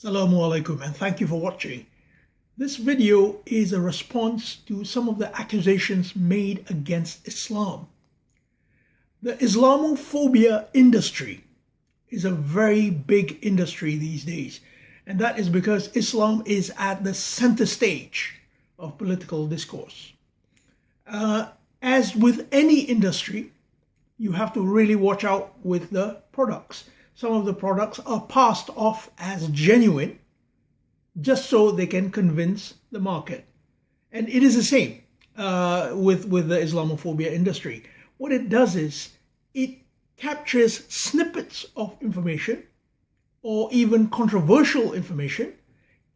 Assalamu alaikum and thank you for watching. This video is a response to some of the accusations made against Islam. The Islamophobia industry is a very big industry these days, and that is because Islam is at the center stage of political discourse. As with any industry, you have to really watch out with the products. Some of the products are passed off as genuine just so they can convince the market. And it is the same with the Islamophobia industry. What it does is it captures snippets of information or even controversial information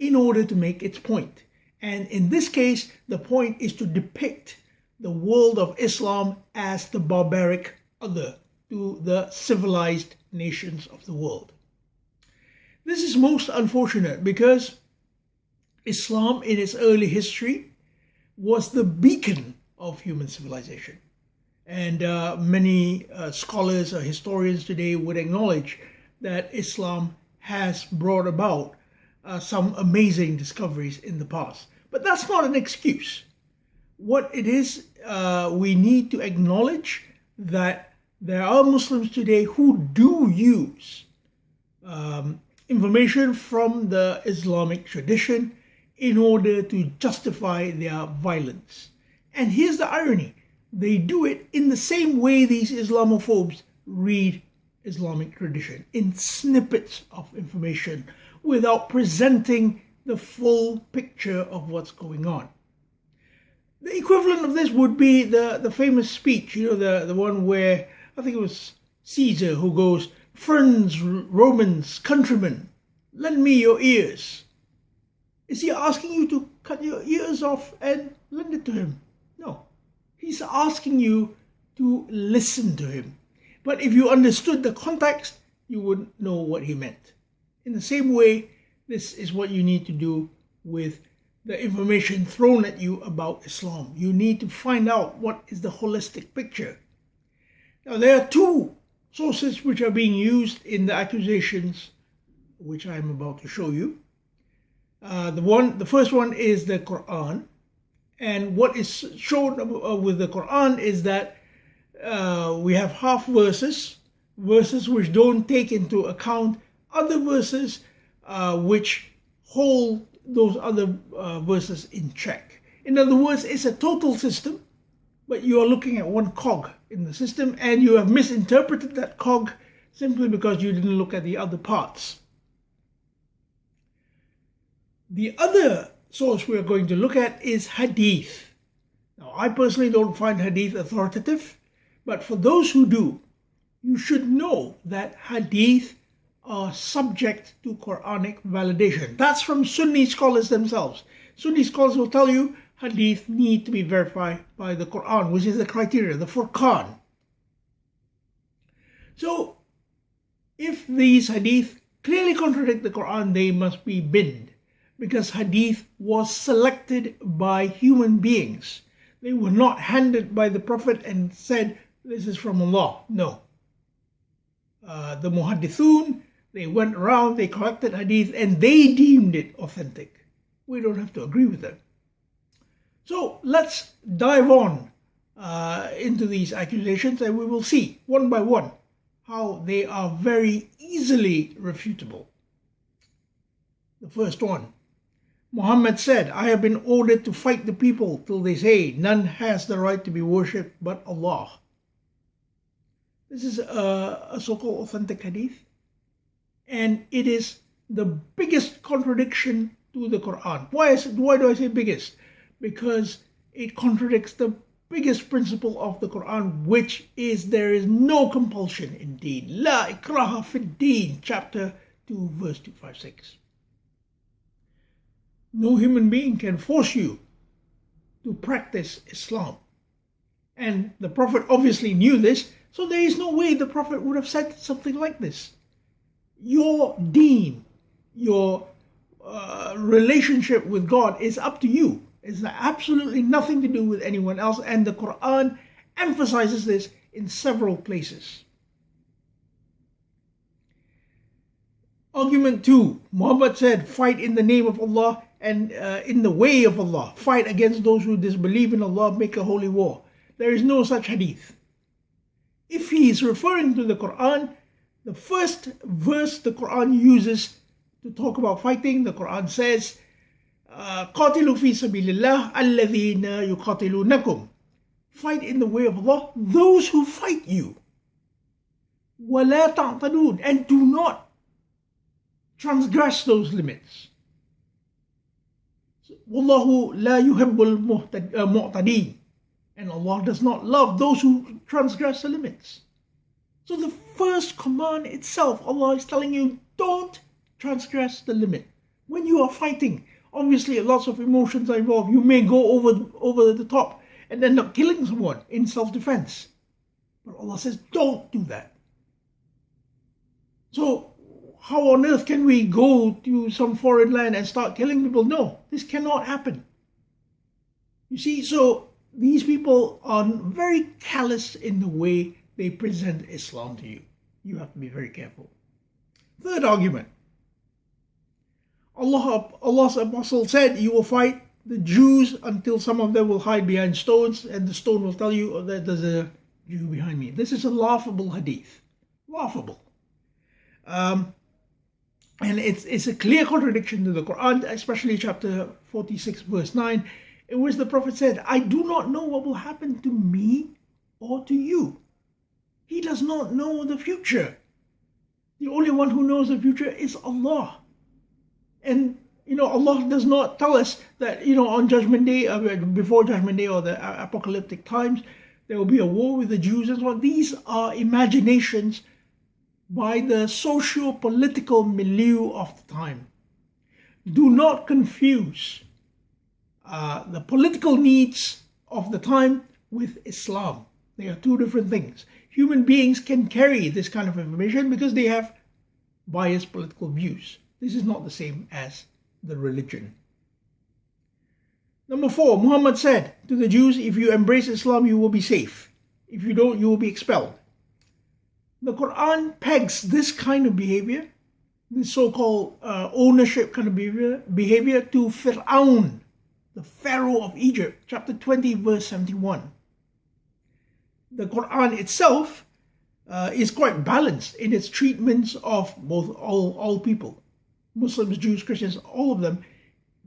in order to make its point. And in this case, the point is to depict the world of Islam as the barbaric other to the civilized nations of the world. This is most unfortunate because Islam in its early history was the beacon of human civilization. And many scholars or historians today would acknowledge that Islam has brought about some amazing discoveries in the past. But that's not an excuse. What it is, we need to acknowledge that there are Muslims today who do use information from the Islamic tradition in order to justify their violence. And here's the irony. They do it in the same way these Islamophobes read Islamic tradition, in snippets of information without presenting the full picture of what's going on. The equivalent of this would be the famous speech, the one where I think it was Caesar who goes, "Friends, Romans, countrymen, lend me your ears." Is he asking you to cut your ears off and lend it to him? No. He's asking you to listen to him. But if you understood the context, you would know what he meant. In the same way, this is what you need to do with the information thrown at you about Islam. You need to find out what is the holistic picture. Now, there are two sources which are being used in the accusations which I'm about to show you. The first one is the Quran, and what is shown with the Quran is that we have half verses which don't take into account other verses which hold those other verses in check. In other words, it's a total system, but you are looking at one cog in the system and you have misinterpreted that cog simply because you didn't look at the other parts. The other source we're going to look at is hadith. Now, I personally don't find hadith authoritative, but for those who do, you should know that hadith are subject to Quranic validation. That's from Sunni scholars themselves. Sunni scholars will tell you hadith need to be verified by the Quran, which is the criteria, the Furqan. So, if these hadith clearly contradict the Quran, they must be binned, because hadith was selected by human beings. They were not handed by the Prophet and said, "This is from Allah." No. The muhaddithun, they went around, they collected hadith, and they deemed it authentic. We don't have to agree with them. So let's dive on into these accusations, and we will see one by one how they are very easily refutable. The first one. Mohammed said, "I have been ordered to fight the people till they say none has the right to be worshipped but Allah." This is a so-called authentic hadith, and it is the biggest contradiction to the Quran. Why do I say biggest? Because it contradicts the biggest principle of the Quran, which is there is no compulsion in deen. La ikraha fi deen, chapter 2, verse 256. No human being can force you to practice Islam. And the Prophet obviously knew this, so there is no way the Prophet would have said something like this. Your deen, your relationship with God is up to you. It's absolutely nothing to do with anyone else, and the Quran emphasizes this in several places. On Argument 2. Muhammad said, fight in the name of Allah and in the way of Allah. Fight against those who disbelieve in Allah, make a holy war. There is no such hadith. If he is referring to the Quran, the first verse the Quran uses to talk about fighting, the Quran says, قَاتِلُوا فِي سَبِيلِ اللَّهِ الَّذِينَ يُقَاتِلُونَكُمْ. Fight in the way of Allah, those who fight you. وَلَا تَعْتَدُونَ. And do not transgress those limits. وَاللَّهُ لَا يُحِبُّ الْمُعْتَدِينَ. And Allah does not love those who transgress the limits. So the first command itself, Allah is telling you, don't transgress the limit. When you are fighting, obviously lots of emotions are involved. You may go over the top and end up killing someone in self-defense. But Allah says, don't do that. So how on earth can we go to some foreign land and start killing people? No, this cannot happen. You see, so these people are very callous in the way they present Islam to you. You have to be very careful. Third argument. Allah's apostle said, you will fight the Jews until some of them will hide behind stones, and the stone will tell you, oh, there's a Jew behind me. This is a laughable hadith. Laughable. And it's a clear contradiction to the Quran, especially chapter 46, verse 9, in which the Prophet said, I do not know what will happen to me or to you. He does not know the future. The only one who knows the future is Allah. And, Allah does not tell us that, on Judgment Day, before Judgment Day or the apocalyptic times, there will be a war with the Jews and so on. These are imaginations by the socio-political milieu of the time. Do not confuse the political needs of the time with Islam. They are two different things. Human beings can carry this kind of information because they have biased political views. This is not the same as the religion. Number 4, Muhammad said to the Jews, if you embrace Islam, you will be safe. If you don't, you will be expelled. The Quran pegs this kind of behavior, this so-called ownership kind of behavior to Fir'aun, the Pharaoh of Egypt, chapter 20, verse 71. The Quran itself is quite balanced in its treatments of both all people, Muslims, Jews, Christians, all of them.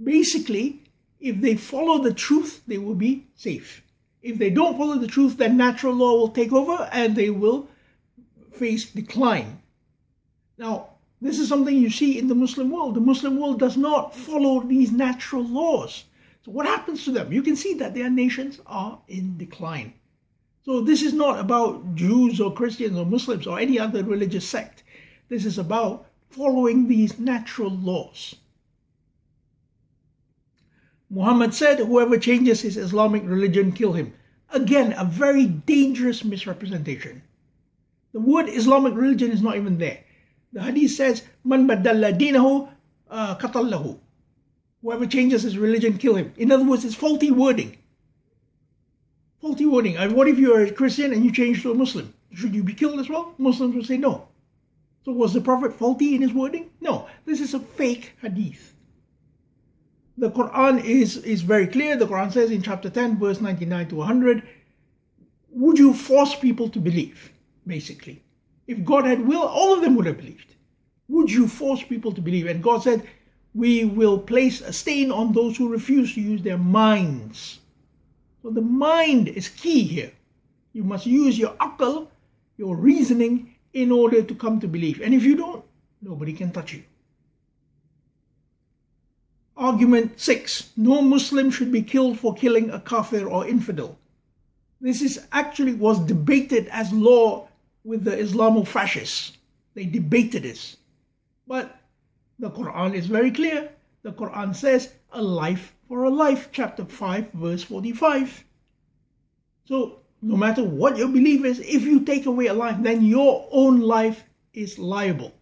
Basically, if they follow the truth, they will be safe. If they don't follow the truth, then natural law will take over and they will face decline. Now, this is something you see in the Muslim world. The Muslim world does not follow these natural laws. So what happens to them? You can see that their nations are in decline. So this is not about Jews or Christians or Muslims or any other religious sect. This is about following these natural laws. Muhammad said, whoever changes his Islamic religion, kill him. Again, a very dangerous misrepresentation. The word Islamic religion is not even there. The hadith says, Man baddalla dinahu qatallahu. Whoever changes his religion, kill him. In other words, it's faulty wording. Faulty wording. And what if you're a Christian and you change to a Muslim? Should you be killed as well? Muslims will say no. So was the Prophet faulty in his wording? No. This is a fake hadith. The Quran is very clear. The Quran says in chapter 10, verse 99 to 100, would you force people to believe? Basically. If God had will, all of them would have believed. Would you force people to believe? And God said, we will place a stain on those who refuse to use their minds. So the mind is key here. You must use your aql, your reasoning, in order to come to belief. And if you don't, nobody can touch you. Argument 6. No Muslim should be killed for killing a kafir or infidel. This was debated as law with the Islamofascists. They debated this. But the Quran is very clear. The Quran says, a life for a life, chapter 5, verse 45. So, no matter what your belief is, if you take away a life, then your own life is liable.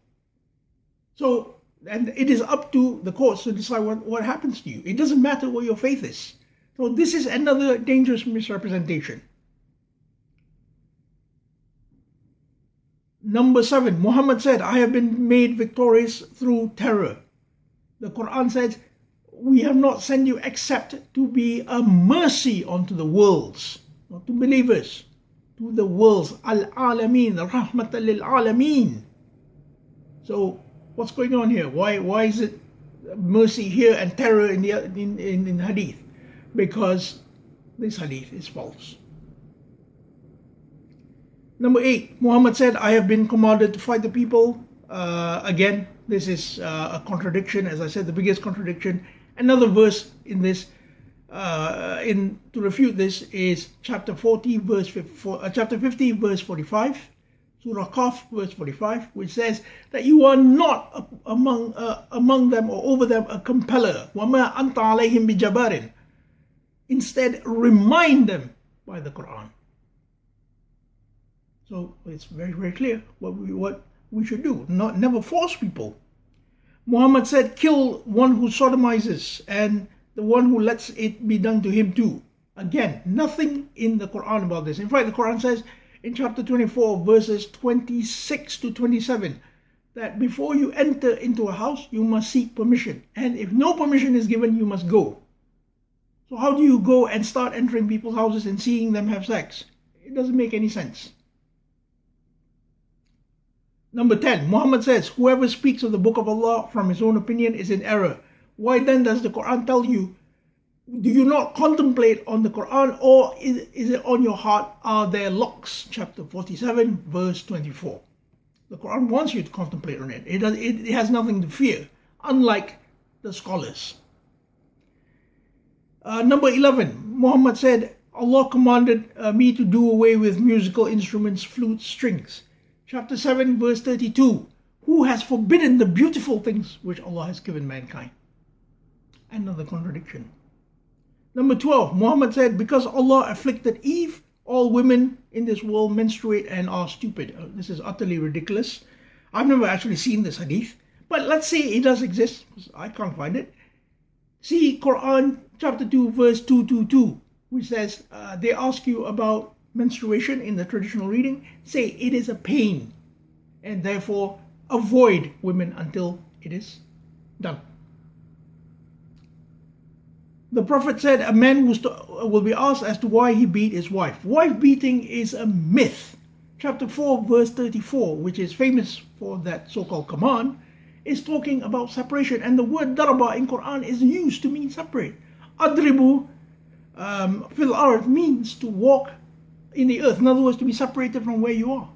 So, and it is up to the courts to decide what happens to you. It doesn't matter what your faith is. So this is another dangerous misrepresentation. Number 7, Muhammad said, I have been made victorious through terror. The Quran says, we have not sent you except to be a mercy unto the worlds, not to believers, to the worlds. Al-Alameen, Rahmatan lil-Alameen. So what's going on here? Why is it mercy here and terror in hadith? Because this hadith is false. Number 8, Muhammad said, I have been commanded to fight the people. Again, this is a contradiction. As I said, the biggest contradiction. Another verse in this, to refute this, is chapter 50, verse 45, Surah Qaf, verse 45, which says that you are not among them or over them a compeller. وَمَا أَنْتَ عَلَيْهِمْ بِجَبَارٍ. Instead, remind them by the Quran. So it's very, very clear what we should do. Never force people. Muhammad said, kill one who sodomizes and the one who lets it be done to him too. Again, nothing in the Quran about this. In fact, the Quran says in chapter 24, verses 26 to 27, that before you enter into a house, you must seek permission. And if no permission is given, you must go. So how do you go and start entering people's houses and seeing them have sex? It doesn't make any sense. Number 10, Muhammad says, whoever speaks of the book of Allah from his own opinion is in error. Why then does the Quran tell you, do you not contemplate on the Quran, or is it on your heart are there locks? Chapter 47, verse 24. The Quran wants you to contemplate on it. It has nothing to fear, unlike the scholars. Number 11, Muhammad said, Allah commanded me to do away with musical instruments, flutes, strings. Chapter 7, verse 32, who has forbidden the beautiful things which Allah has given mankind? Another contradiction. Number 12, Muhammad said, because Allah afflicted Eve, all women in this world menstruate and are stupid. This is utterly ridiculous. I've never actually seen this hadith, but let's say it does exist, because I can't find it. See Quran chapter 2, verse 222, which says, they ask you about menstruation in the traditional reading, say it is a pain, and therefore avoid women until it is done. The Prophet said a man will be asked as to why he beat his wife. Wife beating is a myth. Chapter 4, verse 34, which is famous for that so-called command, is talking about separation, and the word daraba in Quran is used to mean separate. Adribu fil ard means to walk in the earth, in other words, to be separated from where you are.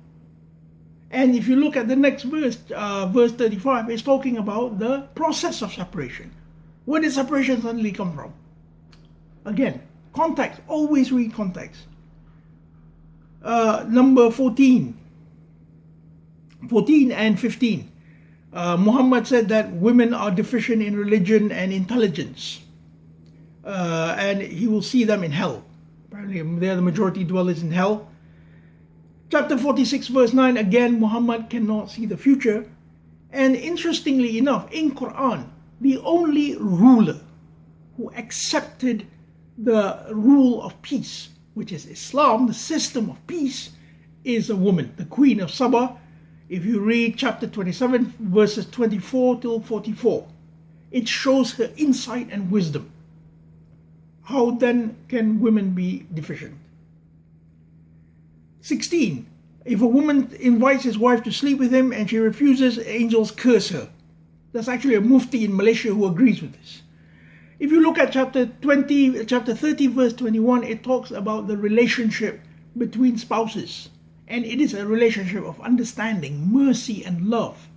And if you look at the next verse, verse 35, it's talking about the process of separation. Where did separation suddenly come from? Again, context, always read context. Number 14 and 15. Muhammad said that women are deficient in religion and intelligence, and he will see them in hell. Apparently they are the majority dwellers in hell. Chapter 46, verse 9, again, Muhammad cannot see the future. And interestingly enough, in Quran, the only ruler who accepted the rule of peace, which is Islam, the system of peace, is a woman, the Queen of Saba. If you read chapter 27, verses 24 till 44, it shows her insight and wisdom. How then can women be deficient? 16. If a woman invites his wife to sleep with him and she refuses, angels curse her. There's actually a mufti in Malaysia who agrees with this. If you look at chapter 30, verse 21, it talks about the relationship between spouses. And it is a relationship of understanding, mercy, and love.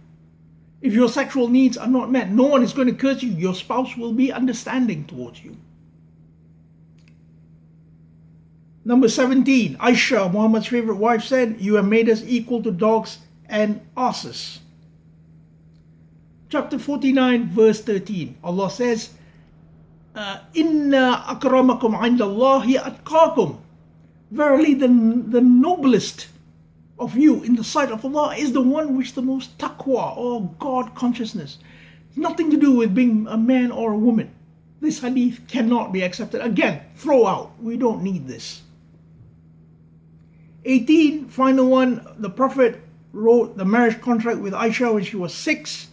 If your sexual needs are not met, no one is going to curse you. Your spouse will be understanding towards you. Number 17, Aisha, Muhammad's favorite wife, said, you have made us equal to dogs and asses. Chapter 49, verse 13, Allah says, Inna akramakum indallahi atqakum. Verily the noblest of you in the sight of Allah is the one which the most taqwa or God consciousness. It's nothing to do with being a man or a woman. This hadith cannot be accepted. Again, throw out. We don't need this. 18, final one, the Prophet wrote the marriage contract with Aisha when she was 6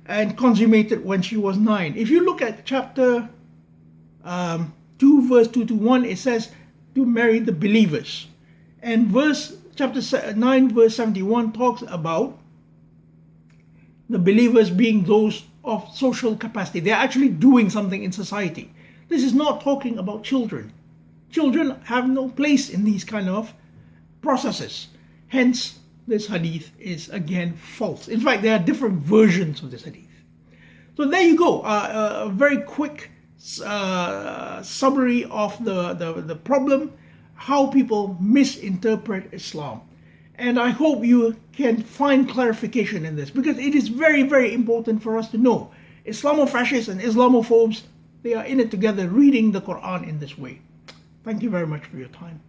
and consummated when she was 9. If you look at chapter 2 verse 2 to 1, it says to marry the believers. And chapter 9 verse 71 talks about the believers being those of social capacity. They're actually doing something in society. This is not talking about children. Children have no place in these kind of processes. Hence, this hadith is again false. In fact, there are different versions of this hadith. So there you go. A very quick summary of the problem, how people misinterpret Islam. And I hope you can find clarification in this, because it is very, very important for us to know. Islamofascists and Islamophobes, they are in it together, reading the Quran in this way. Thank you very much for your time.